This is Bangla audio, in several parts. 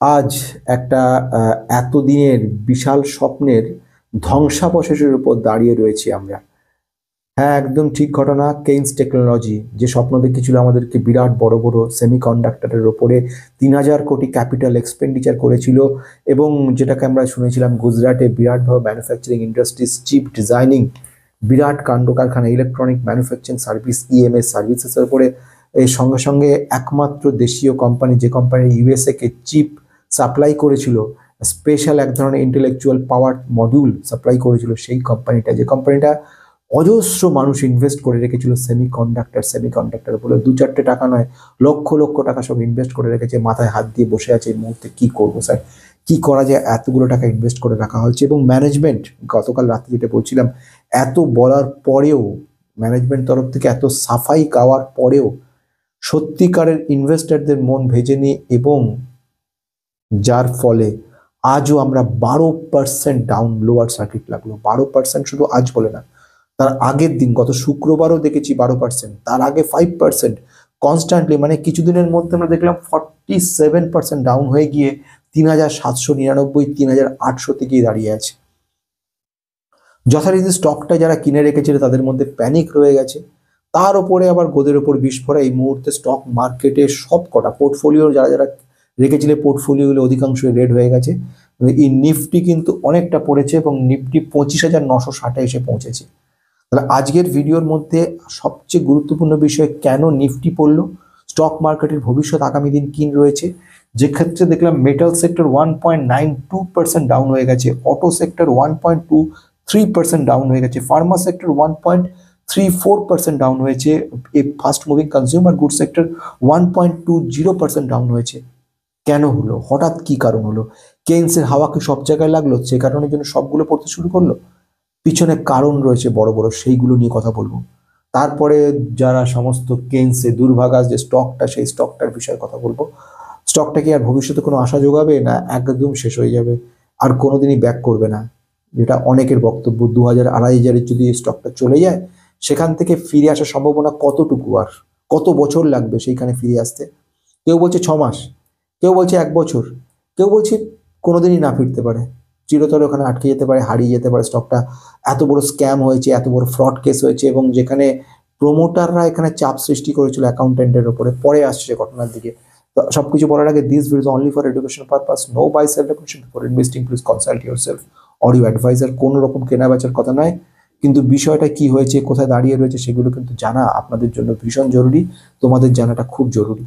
আজ একটা এতদিনের বিশাল স্বপ্নের ধ্বংসাবশেষের উপর দাঁড়িয়ে রয়েছি আমরা। হ্যাঁ, একদম ঠিক ঘটনা। কেইন্স টেকনোলজি যে স্বপ্ন দেখেছিল আমাদেরকে বিরাট বড় বড় সেমিকন্ডাক্টরের ওপরে 3,000 কোটি ক্যাপিটাল এক্সপেন্ডিচার করেছিল, এবং যেটাকে আমরা শুনেছিলাম গুজরাটে বিরাটভাবে ম্যানুফ্যাকচারিং ইন্ডাস্ট্রিজ, চিপ ডিজাইনিং, বিরাট কাণ্ড কারখানা, ইলেকট্রনিক ম্যানুফ্যাকচারিং সার্ভিস, ইএমএস সার্ভিসেসের উপরে। এর সঙ্গে সঙ্গে একমাত্র দেশীয় কোম্পানি, যে কোম্পানি ইউএসএ কে চিপ সাপ্লাই করেছিল, স্পেশাল এক ধরনের ইন্টেলেকচুয়াল পাওয়ার মডিউল সাপ্লাই করেছিল, সেই কোম্পানিটা, যে কোম্পানিটা অজস্র মানুষ ইনভেস্ট করে রেখেছিল সেমিকন্ডাক্টর বলে, দু চারটে টাকা নয়, লক্ষ লক্ষ টাকা সব ইনভেস্ট করে রেখেছে, মাথায় হাত দিয়ে বসে আছে এই মুহূর্তে কি করবো স্যার, কি করা যায়, এতগুলো টাকা ইনভেস্ট করে রাখা হয়েছে। এবং ম্যানেজমেন্ট, গতকাল রাত্রে যেটা বলছিলাম, এত বলার পরেও, ম্যানেজমেন্ট তরফ থেকে এত সাফাই গাওয়ার পরেও সত্যিকারের ইনভেস্টরদের মন ভেজেনি, এবং যার ফলে আজও আমরা 12% ডাউন, লোয়ার সার্কিট লাগলো। 12% শুধু আজ বলে না, তার আগের দিন গত শুক্রবারও দেখেছি 12%, তার আগে 5%, কনস্ট্যান্টলি। মানে কিছুদিনের মধ্যে আমরা দেখলাম 47% ডাউন হয়ে গিয়ে 3,799, 3,800 গিয়ে দাঁড়িয়ে আছে। যথারীতি স্টকটা যারা কিনে রেখেছিল তাদের মধ্যে প্যানিক রয়ে গেছে, তার উপরে আবার গোদের ওপর বিস্ফোরা। এই মুহূর্তে স্টক মার্কেটে সব কটা পোর্টফোলিও যারা যারা রেখেছিল, পোর্টফোলিওগুলো অধিকাংশই রেড হয়ে গেছে। এই নিফটি কিন্তু অনেকটা পড়েছে, এবং নিফটি 25,960 এসে পৌঁছেছে। তাহলে আজকের ভিডিওর মধ্যে সবচেয়ে গুরুত্বপূর্ণ বিষয়, কেন নিফটি পড়লো, স্টক মার্কেটের ভবিষ্যৎ আগামী দিন কি রয়েছে। যে ক্ষেত্রে দেখলাম মেটাল সেক্টর 1.92% ডাউন হয়ে গেছে, অটো সেক্টর 1.23% ডাউন হয়ে গেছে, ফার্মা সেক্টর 1.34% ডাউন হয়েছে, fast moving consumer good sector 1.20% down হয়েছে। কেন হলো, হঠাৎ কি কারণ হলো? কেইন্সের হাওয়া কি সব জায়গায় লাগলো, যে কারণের জন্য সবগুলো পড়তে শুরু করলো? পিছনে কারণ রয়েছে বড় বড়, সেইগুলো নিয়ে কথা বলবো। তারপরে যারা সমস্ত কেইন্সে দুর্ভাগা যে স্টকটা, সেই স্টকটার বিষয়ে কথা বলবো। স্টকটা কি আর ভবিষ্যতে কোনো আশা যোগাবে, না একদম শেষ হয়ে যাবে, আর কোনোদিনই ব্যাক করবে না, যেটা অনেকের বক্তব্য। 2,000 2,500 যদি স্টকটা চলে যায়, সেখান থেকে ফিরে আসার সম্ভাবনা কতটুকু, আর কত বছর লাগবে সেইখানে ফিরে আসতে? কেউ বলছে 6 মাস, কেউ বলছে 1 বছর, কেউ বলছে কোনোদিনই না ফিরতে পারে, চিরতরে ওখানে আটকে যেতে পারে, হারিয়ে যেতে পারে স্টকটা। এত বড় স্ক্যাম হয়েছে, এত বড় ফ্রড কেস হয়েছে, এবং যেখানে প্রমোটাররা এখানে চাপ সৃষ্টি করেছিল অ্যাকাউন্টেন্টের ওপরে। পরে আসছে ঘটনার দিকে। তো সবকিছু বলার আগে, this video only for education purpose, no buy sell recommendation, for investing please consult yourself or your advisor. কোনো রকম কেনা বেচার কথা নয়, কিন্তু বিষয়টা কি হয়েছে, কোথায় দাঁড়িয়ে রয়েছে, সেগুলো কিন্তু জানা আপনাদের জন্য ভীষণ জরুরি, তোমাদের জানাটা খুব জরুরি।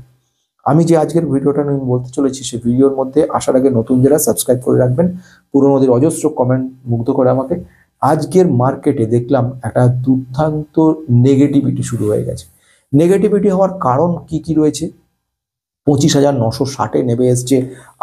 আমি যে আজকের ভিডিওটা আমি বলতে চলেছি, সেই ভিডিওর মধ্যে আসার আগে নতুন যারা সাবস্ক্রাইব করে রাখবেন, পুরোনোদের অজস্র কমেন্ট মুগ্ধ করে আমাকে। আজকের মার্কেটে দেখলাম একটা দুর্দান্ত নেগেটিভিটি শুরু হয়ে গেছে। নেগেটিভিটি হওয়ার কারণ কি কি রয়েছে? 25,960 নেমে এসছে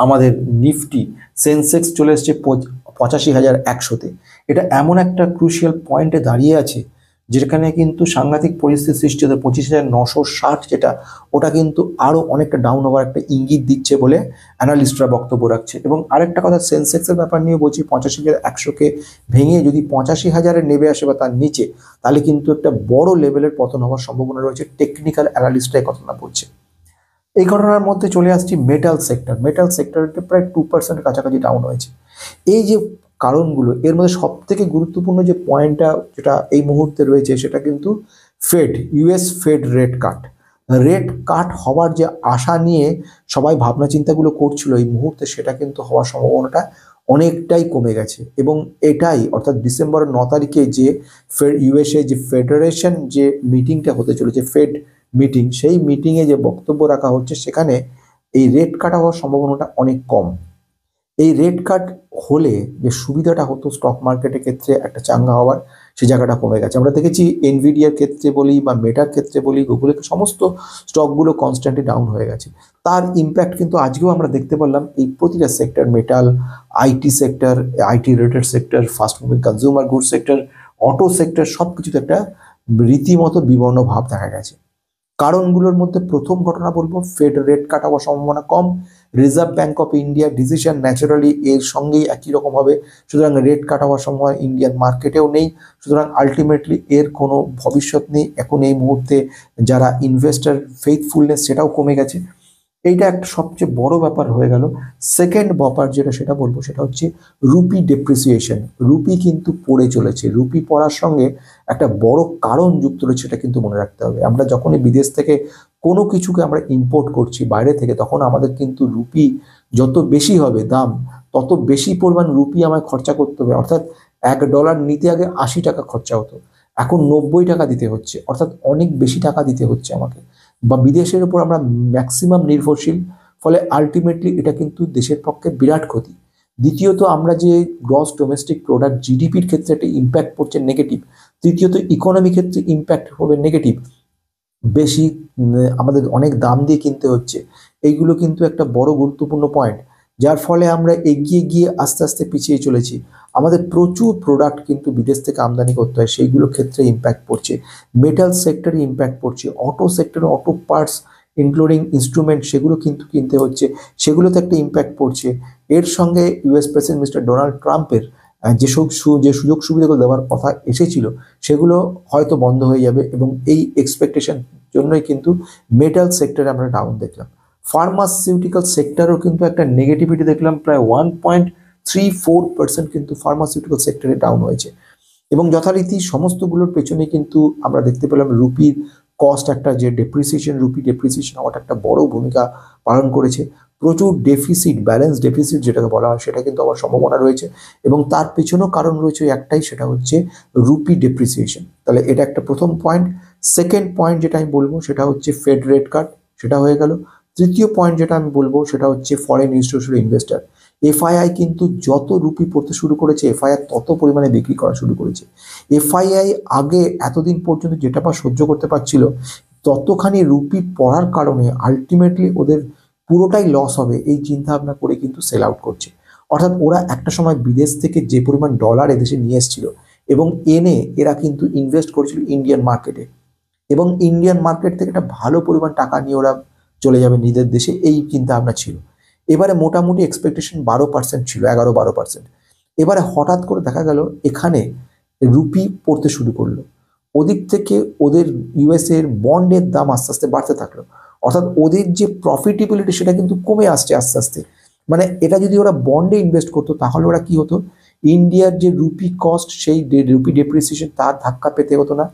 আমাদের নিফটি, সেন্সেক্স চলে এসছে 85,100-তে। এটা এমন একটা ক্রুশিয়াল পয়েন্টে দাঁড়িয়ে আছে, যেখানে কিন্তু সাংঘাতিক পরিস্থিতি সৃষ্টি হতে 25,960, যেটা ওটা কিন্তু আরো অনেকটা ডাউন হওয়ার একটা ইঙ্গিত দিচ্ছে বলে অ্যানালিস্টরা বক্তব্য রাখছে। এবং আরেকটা কথা সেন্সেক্সের ব্যাপার নিয়ে বলছি, 85,100-কে ভেঙে যদি 85,000-এ নেমে আসে বা তার নিচে, তাহলে কিন্তু একটা বড় লেভেলের পতন হওয়ার সম্ভাবনা রয়েছে, টেকনিক্যাল অ্যানালিস্টরা এই ঘটনা বলছে। এই ঘটনার মধ্যে চলে আসছি মেটাল সেক্টর। মেটাল সেক্টরটা প্রায় 2% কাছাকাছি ডাউন হয়েছে। এই যে কারণগুলো, এর মধ্যে সব থেকে গুরুত্বপূর্ণ যে পয়েন্টটা যেটা এই মুহূর্তে রয়েছে, সেটা কিন্তু Fed, US Fed rate cut হওয়ার যে আশা নিয়ে সবাই ভাবনা চিন্তাগুলো করছিল এই মুহূর্তে, সেটা কিন্তু হওয়ার সম্ভাবনাটা অনেকটাই কমে গেছে। এবং এটাই, অর্থাৎ ডিসেম্বরের 9 তারিখে যে ইউএসএ যে ফেডারেশন যে মিটিংটা হতে চলেছে, ফেড মিটিং, সেই মিটিংয়ে যে বক্তব্য রাখা হচ্ছে, সেখানে এই রেট কাট হওয়ার সম্ভাবনাটা অনেক কম। এই রেট কাট হলে যে সুবিধাটা হতো স্টক মার্কেটের ক্ষেত্রে একটা চাঙ্গা হওয়ার, সেই জায়গাটা কমে গেছে। আমরা দেখেছি এনভিডিয়ার ক্ষেত্রে বলি বা মেটার ক্ষেত্রে বলি, গুগলের সমস্ত স্টকগুলো কনস্ট্যান্টলি ডাউন হয়ে গেছে। তার ইম্প্যাক্ট কিন্তু আজকেও আমরা দেখতে পারলাম এই প্রতিটা sector, metal, IT sector, IT related sector, fast moving consumer good sector, auto sector, সব কিছুতে একটা রীতিমতো বিবর্ণ ভাব দেখা গেছে। কারণগুলোর মধ্যে প্রথম ঘটনা বলবো, ফেড রেট কাট হওয়ার সম্ভাবনা কম। রিজার্ভ ব্যাঙ্ক অফ ইন্ডিয়ার ডিসিশন ন্যাচারালি এর সঙ্গেই একই রকম হবে, সুতরাং রেট কাট হওয়ার সম্ভাবনা ইন্ডিয়ান মার্কেটেও নেই। সুতরাং আলটিমেটলি এর কোনো ভবিষ্যৎ নেই এখন এই মুহূর্তে। যারা ইনভেস্টার ফেথফুলনেস, সেটাও কমে গেছে। এইটা একটা সবচেয়ে বড় ব্যাপার হয়ে গেল। সেকেন্ড ব্যাপার যেটা সেটা বলবো সেটা হচ্ছে রুপি ডেপ্রিসিয়েশন। রুপি কিন্তু পড়ে চলেছে, রুপি পড়ার সঙ্গে একটা বড় কারণ যুক্ত রয়েছে, সেটা কিন্তু মনে রাখতে হবে। আমরা যখনই বিদেশ থেকে কোনো কিছুকে আমরা ইম্পোর্ট করছি বাইরে থেকে, তখন আমাদের কিন্তু রুপি যত বেশি হবে দাম, তত বেশি পরিমাণ রুপি আমায় খরচা করতে হবে। অর্থাৎ $1 নিতে আগে 80 টাকা খরচা হতো, এখন 90 টাকা দিতে হচ্ছে, অর্থাৎ অনেক বেশি টাকা দিতে হচ্ছে আমাকে, বা বিদেশের উপর আমরা ম্যাক্সিমাম নির্ভরশীল। ফলে আলটিমেটলি এটা কিন্তু দেশের পক্ষে বিরাট ক্ষতি। দ্বিতীয়ত, আমরা যে গ্রস ডোমেস্টিক প্রোডাক্ট জিডিপির ক্ষেত্রে একটা ইম্প্যাক্ট পড়ছে নেগেটিভ। তৃতীয়ত, ইকোনমি ক্ষেত্রে ইম্প্যাক্ট হবে নেগেটিভ। বেশি আমাদের অনেক দাম দিয়ে কিনতে হচ্ছে, এইগুলো কিন্তু একটা বড় গুরুত্বপূর্ণ পয়েন্ট, যার ফলে আমরা এগিয়ে গিয়ে আস্তে আস্তে পিছিয়ে চলেছি। আমাদের প্রচুর প্রোডাক্ট কিন্তু বিদেশ থেকে আমদানি করতে হয়, সেইগুলোর ক্ষেত্রে ইম্প্যাক্ট পড়ছে। মেটাল সেক্টরে ইম্প্যাক্ট পড়ছে, অটো সেক্টরে অটো পার্টস ইনক্লুডিং ইনস্ট্রুমেন্ট সেগুলো কিন্তু কিনতে হচ্ছে, সেগুলোতে একটা ইম্প্যাক্ট পড়ছে। এর সঙ্গে ইউএস প্রেসিডেন্ট মিস্টার ডোনাল্ড ট্রাম্পের যে সুযোগ সুবিধাগুলো দেওয়ার কথা এসেছিল, সেগুলো হয়তো বন্ধ হয়ে যাবে, এবং এই এক্সপেকটেশন জন্যই কিন্তু মেটাল সেক্টরে আমরা ডাউন দেখলাম। ফার্মাসিউটিক্যাল সেক্টরেও কিন্তু একটা নেগেটিভিটি দেখলাম, প্রায় 1.34% কিন্তু ফার্মাসিউটিক্যাল সেক্টরে ডাউন হয়েছে। এবং যথারীতি সমস্তগুলোর পেছনে কিন্তু আমরা দেখতে পেলাম রুপির কস্ট, একটা যে ডেপ্রিসিয়েশন, রুপি ডেপ্রিসিয়েশন হওয়াটা একটা বড় ভূমিকা পালন করেছে। প্রচুর ডেফিসিট, ব্যালেন্স ডেফিসিট যেটাকে বলা হয়, সেটা কিন্তু হওয়ার সম্ভাবনা রয়েছে, এবং তার পেছনেও কারণ রয়েছে একটাই, সেটা হচ্ছে রুপি ডেপ্রিসিয়েশন। তাহলে এটা একটা প্রথম পয়েন্ট। সেকেন্ড পয়েন্ট যেটা আমি বলবো সেটা হচ্ছে ফেড রেট কাট, সেটা হয়ে গেল। তৃতীয় পয়েন্ট যেটা আমি বলবো সেটা হচ্ছে ফরেন ইনস্টিটিউশনাল ইনভেস্টার। এফআইআই কিন্তু যত রুপি পড়তে শুরু করেছে, এফআইআই তত পরিমাণে বিক্রি করা শুরু করেছে। এফআইআই আগে এতদিন পর্যন্ত যেটা বা সহ্য করতে পারছিল, ততখানি রুপি পড়ার কারণে আলটিমেটলি ওদের পুরোটাই লস হবে এই চিন্তা ভাবনা করে কিন্তু সেল আউট করছে। অর্থাৎ ওরা একটা সময় বিদেশ থেকে যে পরিমাণ ডলার এদেশে নিয়ে এসেছিল এবং এনে এরা কিন্তু ইনভেস্ট করেছিল ইন্ডিয়ান মার্কেটে, এবং ইন্ডিয়ান মার্কেট থেকে একটা ভালো পরিমাণ টাকা নিয়ে ওরা চলে যাবে নিজের দেশে, এই চিন্তা ভাবনা ছিল। এবারে মোটামুটি এক্সপেকটেশন 12% ছিল, 11-12%। এবারে হঠাৎ করে দেখা গেল এখানে রুপি পড়তে শুরু করলো, ওদিক থেকে ওদের ইউএসএ এর বন্ডের দাম আস্তে আস্তে বাড়তে থাকলো। অর্থাৎ ওদের যে প্রফিটেবিলিটি সেটা কিন্তু কমে আসছে আস্তে আস্তে। মানে এটা যদি ওরা বন্ডে ইনভেস্ট করতো, তাহলে ওরা কি হতো, ইন্ডিয়ার যে রুপি কস্ট, সেই রুপি ডেপ্রিসিয়েশন, তার ধাক্কা পেতে হতো না।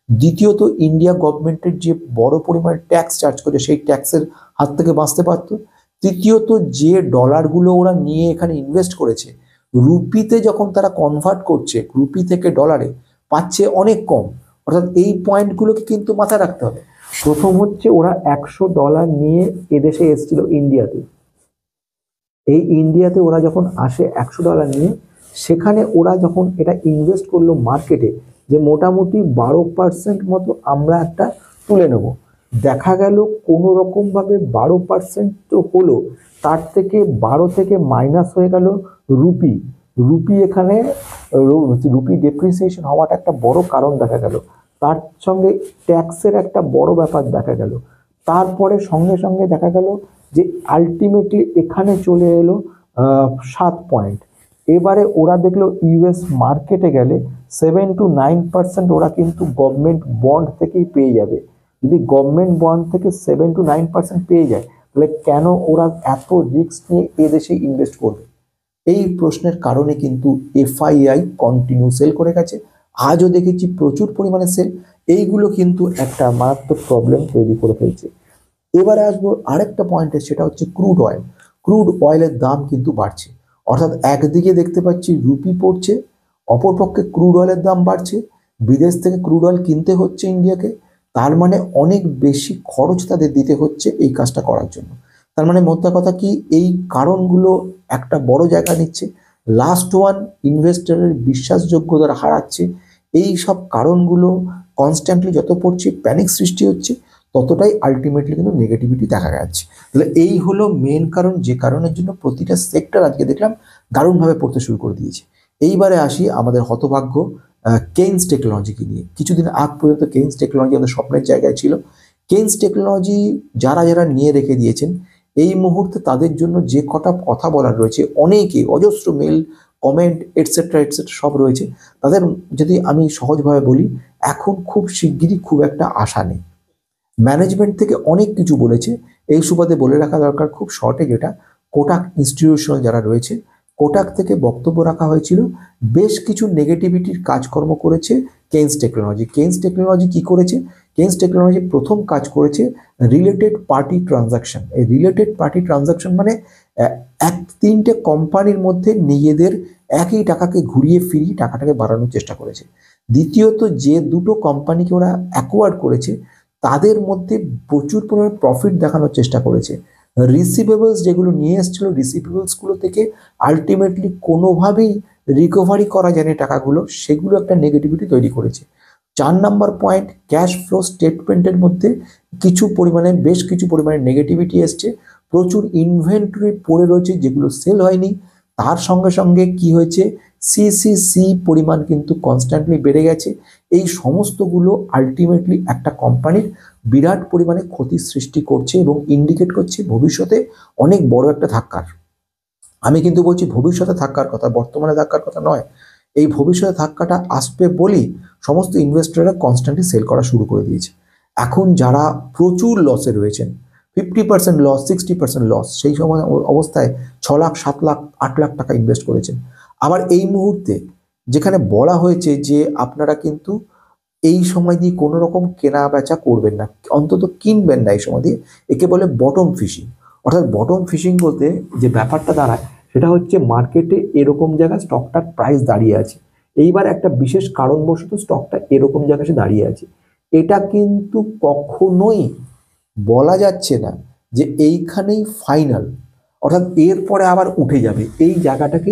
দ্বিতীয়ত, ইন্ডিয়া গভর্নমেন্টের যে বড় পরিমাণে ট্যাক্স চার্জ করে, সেই ট্যাক্সের হাত থেকে বাঁচতে পারতো। তৃতীয়ত, যে ডলারগুলো ওরা নিয়ে এখানে ইনভেস্ট করেছে, রুপিতে যখন তারা কনভার্ট করছে, রুপি থেকে ডলারে পাচ্ছে অনেক কম। অর্থাৎ এই পয়েন্টগুলোকে কিন্তু মাথায় রাখতে হবে। প্রথম হচ্ছে, ওরা $100 নিয়ে এদেশে এসেছিল ইন্ডিয়াতে। এই ইন্ডিয়াতে ওরা যখন আসে $100 নিয়ে, সেখানে ওরা যখন এটা ইনভেস্ট করলো মার্কেটে, যে মোটামুটি 12% মতো আমরা একটা তুলে নেব, দেখা গেল কোনো রকমভাবে 12% তো হলো, তার থেকে 12 থেকে মাইনাস হয়ে গেল রুপি। রুপি এখানে রুপি ডেপ্রিসিয়েশন হওয়াটা একটা বড় কারণ দেখা গেল। তার সঙ্গে ট্যাক্সের একটা বড় ব্যাপার দেখা গেল। তারপরে সঙ্গে সঙ্গে দেখা গেল যে আলটিমেটলি এখানে চলে এলো 7 পয়েন্ট। এবারে ওরা দেখলো ইউএস মার্কেটে গেলে 7-9% ওরা কিন্তু গভর্নমেন্ট বন্ড থেকেই পেয়ে যাবে। যদি গভর্নমেন্ট বন্ড থেকে 7-9% পেয়ে যায়, তাহলে কেন ওরা এত রিস্ক নিয়ে এদেশে ইনভেস্ট করবে? এই প্রশ্নের কারণে কিন্তু এফআইআই কন্টিনিউ সেল করে গেছে। আজও দেখেছি প্রচুর পরিমাণে সেল। এইগুলো কিন্তু একটা মারাত্মক প্রবলেম তৈরি করে ফেলছে। এবারে আসবো আরেকটা পয়েন্টে, সেটা হচ্ছে ক্রুড অয়েল। ক্রুড অয়েলের দাম কিন্তু বাড়ছে। অর্থাৎ একদিকে দেখতে পাচ্ছি রুপি পড়ছে, অপরপক্ষে ক্রুড অয়েলের দাম বাড়ছে, বিদেশ থেকে ক্রুড অয়েল কিনতে হচ্ছে ইন্ডিয়াকে। তার মানে অনেক বেশি খরচ তাদের দিতে হচ্ছে এই কাজটা করার জন্য। তার মানে মোদ্দা কথা কি, এই কারণগুলো একটা বড় জায়গা নিচ্ছে। লাস্ট ওয়ান, ইনভেস্টরের বিশ্বাসযোগ্যতা হারাচ্ছে। এই সব কারণগুলো কনস্ট্যান্টলি যত পড়ছে, প্যানিক সৃষ্টি হচ্ছে, ততটাই আলটিমেটলি কিন্তু নেগেটিভিটি দেখা যাচ্ছে। তাহলে এই হলো মেন কারণ, যে কারণের জন্য প্রতিটা সেক্টর আজকে দেখলাম দারুণভাবে পড়তে শুরু করে দিয়েছে। এইবারে আসি আমাদের হতভাগ্য কেইনস টেকনোলজিকে নিয়ে। কিছুদিন আগ পর্যন্ত কেইনস টেকনোলজি আমাদের স্বপ্নের জায়গায় ছিল। কেইনস টেকনোলজি যারা যারা নিয়ে রেখে দিয়েছেন, এই মুহূর্তে তাদের জন্য যে কটা কথা বলার রয়েছে, অনেকে অজস্র মেল, কমেন্ট এটসেট্রা এটসেট্রা সব রয়েছে। তাদের যদি আমি সহজভাবে বলি, এখন খুব শিগগিরই খুব একটা আশা নেই। ম্যানেজমেন্ট থেকে অনেক কিছু বলেছে। এই সুবাদে বলে রাখা দরকার খুব শর্টে, যেটা কোটাক ইনস্টিটিউশনাল যারা রয়েছে, কোটাক থেকে বক্তব্য রাখা হয়েছিল বেশ কিছু নেগেটিভিটির কাজকর্ম করেছে কেন্স টেকনোলজি। কেন্স টেকনোলজি কি করেছে? কেন্স টেকনোলজি প্রথম কাজ করেছে রিলেটেড পার্টি ট্রানজাকশন। এই রিলেটেড পার্টি ট্রানজাকশন মানে এক তিনটে কোম্পানির মধ্যে নিজেদের একই টাকাকে ঘুরিয়ে ফিরিয়ে টাকাটাকে বাড়ানোর চেষ্টা করেছে। দ্বিতীয়ত, যে দুটো কোম্পানিকে ওরা অ্যাকোয়ার্ড করেছে তাদের মধ্যে প্রচুর পরিমাণে প্রফিট দেখানোর চেষ্টা করেছে। রিসিভেবলস যেগুলো নিয়ে এসেছিল, রিসিভেবলসগুলো থেকে আলটিমেটলি কোনোভাবেই রিকভারি করা যায়নি টাকাগুলো, সেগুলো একটা নেগেটিভিটি তৈরি করেছে। 4 নম্বর পয়েন্ট, ক্যাশ ফ্লো স্টেটমেন্টের মধ্যে বেশ কিছু পরিমাণে নেগেটিভিটি এসছে। প্রচুর ইনভেন্টরি পড়ে রয়েছে যেগুলো সেল হয়নি। তার সঙ্গে সঙ্গে কি হয়েছে, সিসিসি পরিমাণ কিন্তু কনস্ট্যান্টলি বেড়ে গেছে। এই সমস্তগুলো আলটিমেটলি একটা কোম্পানির বিরাট পরিমাণে ক্ষতির সৃষ্টি করছে এবং ইন্ডিকেট করছে ভবিষ্যতে অনেক বড় একটা ধাক্কার। আমি কিন্তু বলছি ভবিষ্যতে ধাক্কার কথা, বর্তমানে ধাক্কার কথা নয়। এই ভবিষ্যতে ধাক্কাটা আসবে বলেই সমস্ত ইনভেস্টররা কনস্ট্যান্টলি সেল করা শুরু করে দিয়েছে। এখন যারা প্রচুর লসে রয়েছেন, 50% লস, 60% লস, সেই সময় অবস্থায় 6 লাখ 7 লাখ 8 লাখ টাকা ইনভেস্ট করেছেন। আবার এই মুহূর্তে যেখানে বলা হয়েছে যে আপনারা কিন্তু এই সময় দিয়ে কোনো রকম কেনা বেচা করবেন না, অন্তত কিনবেন না এই সময় দিয়ে, একে বলে বটম ফিশিং। অর্থাৎ বটম ফিশিং বলতে যে ব্যাপারটা দাঁড়ায় সেটা হচ্ছে মার্কেটে এরকম জায়গায় স্টকটার প্রাইস দাঁড়িয়ে আছে, এইবার একটা বিশেষ কারণবশত স্টকটা এরকম জায়গায় এসে দাঁড়িয়ে আছে। এটা কিন্তু কখনোই বলা যাচ্ছে না যে এইখানেই ফাইনাল, অর্থাৎ এরপরে আবার উঠে যাবে। এই জায়গাটাকে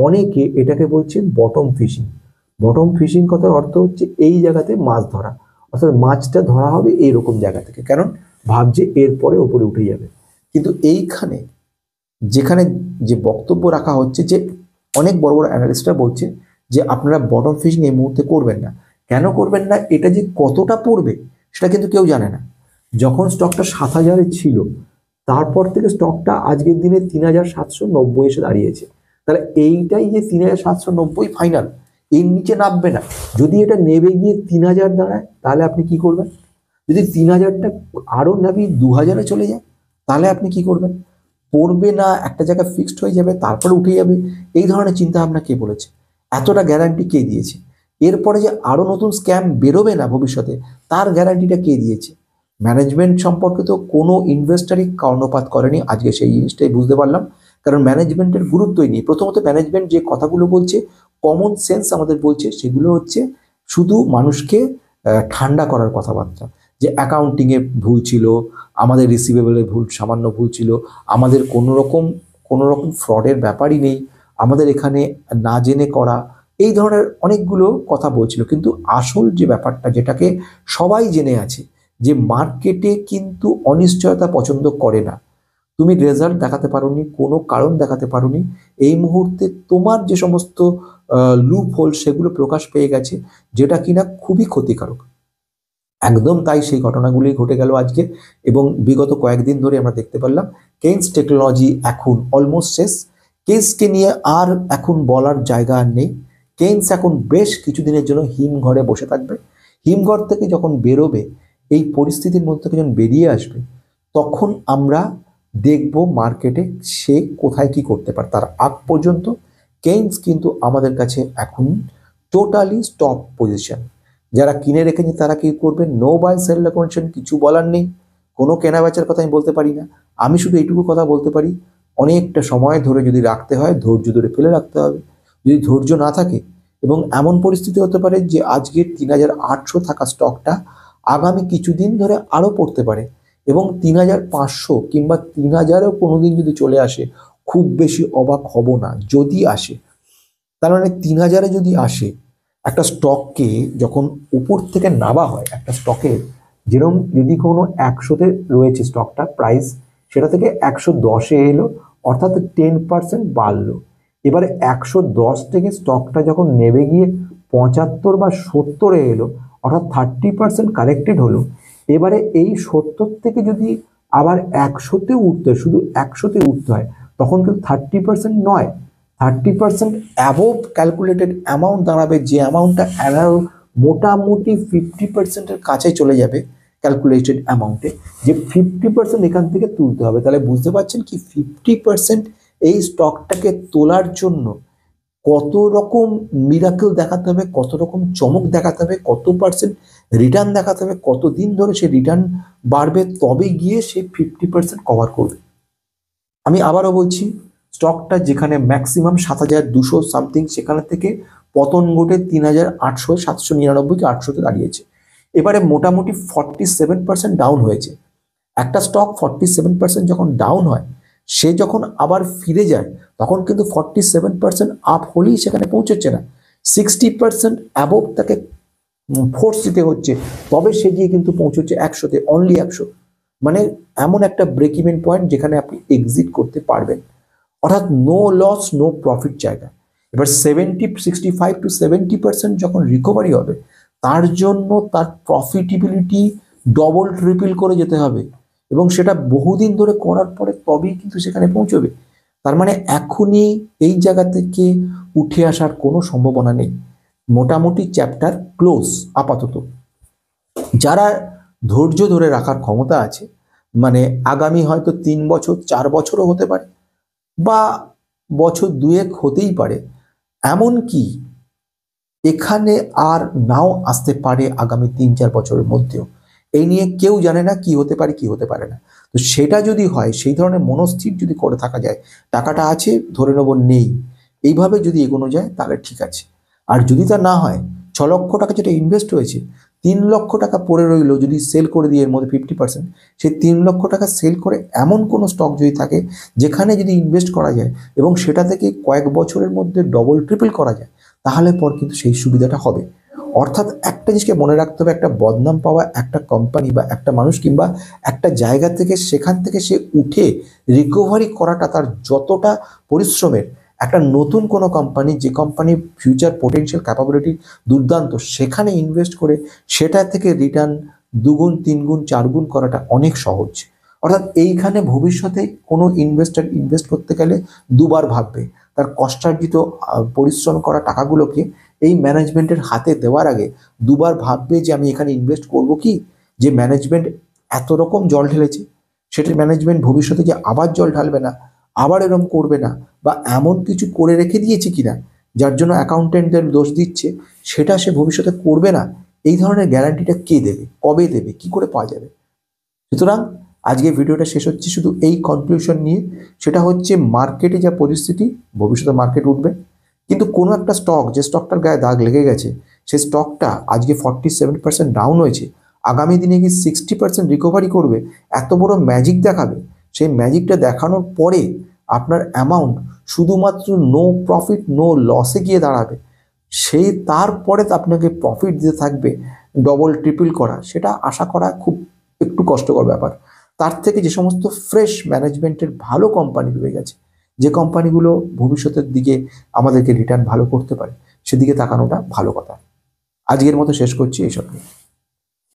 অনেকে এটাকে বলছে বটম ফিশিং। বটম ফিশিং কথার অর্থ হচ্ছে এই জায়গাতে মাছ ধরা, অর্থাৎ মাছটা ধরা হবে এইরকম জায়গা থেকে, কারণ ভাবছে এরপরে ওপরে উঠে যাবে। কিন্তু এইখানে যেখানে যে বক্তব্য রাখা হচ্ছে যে অনেক বড় বড় অ্যানালিস্টরা বলছে যে আপনারা বটম ফিশিং এই মুহূর্তে করবেন না। কেন করবেন না? এটা যে কতটা পড়বে সেটা কিন্তু কেউ জানে না। যখন স্টকটা 7,000-এ ছিল, তারপর থেকে স্টকটা আজকের দিনে 3,790 এসে দাঁড়িয়েছে। তাহলে এইটাই যে 3,790 ফাইনাল, এর নিচে নামবে না। যদি এটা নেমে গিয়ে 3,000 দাঁড়ায় তাহলে আপনি কি করবেন? যদি 3,000টা আরো নামিয়ে 2,000-এ চলে যায় তাহলে আপনি কি করবেন? পড়বে না, একটা জায়গায় ফিক্সড হয়ে যাবে, তারপরে উঠে যাবে, এই ধরনের চিন্তা ভাবনা কে বলেছে? এতটা গ্যারান্টি কে দিয়েছে? এরপরে যে আরো নতুন স্ক্যাম বেরোবে না ভবিষ্যতে, তার গ্যারান্টিটা কে দিয়েছে? ম্যানেজমেন্ট সম্পর্কে তো কোনো ইনভেস্টারই কর্ণপাত করেনি। আজকে সেই জিনিসটাই বুঝতে পারলাম, কারণ ম্যানেজমেন্টের গুরুত্বই নেই। প্রথমত ম্যানেজমেন্ট যে কথাগুলো বলছে, কমন সেন্স আমাদের বলছে, সেগুলো হচ্ছে শুধু মানুষকে ঠান্ডা করার কথাবার্তা, যে অ্যাকাউন্টিংয়ে ভুল ছিল, আমাদের রিসিভেবলে সামান্য ভুল ছিল, আমাদের কোনো রকম ফ্রডের ব্যাপারই নেই, আমাদের এখানে না জেনে করা, এই ধরনের অনেকগুলো কথা বলছিল। কিন্তু আসল যে ব্যাপারটা, যেটাকে সবাই জেনে আছে, যে মার্কেটে কিন্তু অনিশ্চয়তা পছন্দ করে না। তুমি রেজাল্ট দেখাতে পারোনি, কোনো কারণ দেখাতে পারোনি, এই মুহূর্তে তোমার যে সমস্ত লুপ হোল সেগুলো প্রকাশ পেয়ে গেছে, যেটা কিনা খুবই ক্ষতিকারক। একদম তাই, সেই ঘটনাগুলি ঘটে গেল আজকে, এবং বিগত কয়েকদিন ধরে আমরা দেখতে পারলাম কেন্স টেকনোলজি এখন অলমোস্ট শেষ। কেন্সকে নিয়ে আর এখন বলার জায়গা আর নেই। কেন্স এখন বেশ কিছুদিনের জন্য হিমঘরে বসে থাকবে। হিমঘর থেকে যখন বেরোবে, এই পরিস্থিতির মধ্যে থেকে যখন বেরিয়ে আসবে, তখন আমরা দেখব মার্কেটে সে কোথায় কি করতে পারে। তার আগ পর্যন্ত কেন্স কিন্তু আমাদের কাছে এখন টোটালি স্টপ পজিশন। যারা কিনে রেখেছে তারা কি করবে? নো বাই সেল রেকমেন্ডেশন, কিছু বলার নেই। কোনো কেনা বেচার কথা আমি বলতে পারি না। আমি শুধু এইটুকু কথা বলতে পারি, অনেকটা সময় ধরে যদি রাখতে হয়, ধৈর্য ধরে ফেলে রাখতে হবে। যদি ধৈর্য না থাকে, এবং এমন পরিস্থিতি হতে পারে যে আজকের 3,800 থাকা স্টকটা আগামী কিছুদিন ধরে আরও পড়তে পারে, এবং 3,500 কিংবা 3,000-এও কোনোদিন যদি চলে আসে, খুব বেশি অবাক হব না যদি আসে। তার মানে 3,000-এ যদি আসে, একটা স্টককে যখন উপর থেকে নামা হয়, একটা স্টকে যেরকম যদি কোনো 100-তে রয়েছে স্টকটা প্রাইস, সেটা থেকে 110-এ এলো, অর্থাৎ 10% বাড়লো। এবারে 110 থেকে স্টকটা যখন নেমে গিয়ে 75 বা 70-এ এলো, অর্থাৎ 30% কারেক্টেড হলো। এবারে এই 70 থেকে যদি আবার 100-তে উঠতে, শুধু 100-তে উঠতে হয়, তখন কিন্তু 30% নয়, 30% অ্যাবোভ ক্যালকুলেটেড অ্যামাউন্ট দাঁড়াবে, যে অ্যামাউন্টটা মোটামুটি 50%-এর কাছে চলে যাবে। ক্যালকুলেটেড অ্যামাউন্টে যে 50% এখান থেকে তুলতে হবে। তাহলে বুঝতে পারছেন কি 50% এই স্টকটাকে তোলার জন্য কত রকম মিরাকেল দেখাতে হবে, কত রকম চমক দেখাতে হবে, কত পার্সেন্ট রিটার্ন দেখাতে হবে, কতদিন ধরে সে রিটার্ন বাড়বে, তবে গিয়ে সে 50% কভার করবে। আমি আবারও বলছি, স্টকটা যেখানে ম্যাক্সিমাম 7,200 সামথিং, সেখানে থেকে পতন ঘটে 3,800, 799 কি 800-তে দাঁড়িয়েছে। এবারে মোটামুটি 47% ডাউন হয়েছে। একটা স্টক 47% যখন ডাউন হয়, সে যখন আবার ফিরে যায় তখন কিন্তু 47% আপ হলেই সেখানে পৌঁছচ্ছে না, 60% অ্যাবভ তাকে ফোর্স দিতে হচ্ছে, তবে সে গিয়ে কিন্তু পৌঁছচ্ছে 100-তে, অনলি 100। মানে এমন একটা ব্রেক ইভেন পয়েন্ট যেখানে আপনি এক্সিট করতে পারবেন, অর্থাৎ নো লস নো প্রফিট জায়গা। এবার 65-70% যখন রিকভারি হবে, তার জন্য তার প্রফিটেবিলিটি ডবল ট্রিপল করে যেতে হবে, এবং সেটা বহুদিন ধরে করার পরে তবেই কিন্তু সেখানে পৌঁছবে। তার মানে এখনই এই জায়গা থেকে উঠে আসার কোনো সম্ভাবনা নেই। মোটামুটি চ্যাপ্টার ক্লোজ আপাতত। যারা ধৈর্য ধরে রাখার ক্ষমতা আছে, মানে আগামী হয়তো 3 বছর 4 বছরও হতে পারে, বা বছর 2 হতেই পারে, এমন কি এখানে আর নাও আসতে পারে আগামী 3-4 বছরের মধ্যেও, এই নিয়ে কেউ জানে না কি হতে পারে কি হতে পারে না। তো সেটা যদি হয়, সেই ধরনের মনস্থির যদি করে থাকা যায়, টাকাটা আছে ধরে নেব নেই, এইভাবে যদি এগোনো যায় তাহলে ঠিক আছে। আর যদি তা না হয়, 6 লক্ষ টাকা যেটা ইনভেস্ট হয়েছে, 3 লক্ষ টাকা পড়ে রইলো, যদি সেল করে দিয়ে এর মধ্যে 50%, সেই 3 লক্ষ টাকা সেল করে এমন কোনো স্টক যদি থাকে যেখানে যদি ইনভেস্ট করা যায় এবং সেটা থেকে কয়েক বছরের মধ্যে ডবল ট্রিপল করা যায়, তাহলে পর কিন্তু সেই সুবিধাটা হবে। অর্থাৎ একটা জিনিসকে মনে রাখতে হবে, একটা বদনাম পাওয়া একটা কোম্পানি বা একটা মানুষ কিংবা একটা জায়গা থেকে, সেখান থেকে সে উঠে রিকভারি করাটা তার যতটা পরিশ্রমের, একটা নতুন কোনো কোম্পানি, যে কোম্পানির ফিউচার পোটেনশিয়াল ক্যাপাবিলিটি দুর্দান্ত, সেখানে ইনভেস্ট করে সেটা থেকে রিটার্ন 2 গুণ 3 গুণ 4 গুণ করাটা অনেক সহজ। অর্থাৎ এইখানে ভবিষ্যতে কোনো ইনভেস্টর ইনভেস্ট করতে গেলে দুবার ভাববে, তার কষ্টার্জিত পরিশ্রম করা টাকাগুলোকে এই ম্যানেজমেন্টের হাতে দেওয়ার আগে দুবার ভাববে যে আমি এখানে ইনভেস্ট করব কি, যে ম্যানেজমেন্ট এত রকম জল ঢেলেছে, সেটার ম্যানেজমেন্ট ভবিষ্যতে যে আবার জল ঢালবে না, আবার এরকম করবে না, বা এমন কিছু করে রেখে দিয়েছে কিনা যার জন্য অ্যাকাউন্টেন্টদের দোষ দিচ্ছে, সেটা সে ভবিষ্যতে করবে না, এই ধরনের গ্যারান্টিটা কে দেবে, কবে দেবে, কি করে পাওয়া যাবে? সুতরাং আজকে ভিডিওটা শেষ হচ্ছে শুধু এই কনক্লুশন নিয়ে, সেটা হচ্ছে মার্কেটে যা পরিস্থিতি, ভবিষ্যতে মার্কেট উঠবে, কিন্তু কোনো একটা স্টক, যে স্টকটার গায়ে দাগ লেগে গেছে, সেই স্টকটা আজকে 47% ডাউন হয়েছে, আগামী দিনে কি 60% রিকভারি করবে, এত বড় ম্যাজিক দেখাবে, সেই ম্যাজিকটা দেখানোর পরে আপনার অ্যামাউন্ট শুধুমাত্র নো প্রফিট নো লসে গিয়ে দাঁড়াবে, সেই তারপরে তো আপনাকে প্রফিট দিতে থাকবে ডবল ট্রিপল করা, সেটা আশা করা খুব একটু কষ্টকর ব্যাপার। তার থেকে যে সমস্ত ফ্রেশ ম্যানেজমেন্টের ভালো কোম্পানি রয়ে গেছে, যে কোম্পানিগুলো ভবিষ্যতের দিকে আমাদেরকে রিটার্ন ভালো করতে পারে, সেদিকে তাকানোটা ভালো কথা। আজকের মতো শেষ করছি এইসব নিয়ে।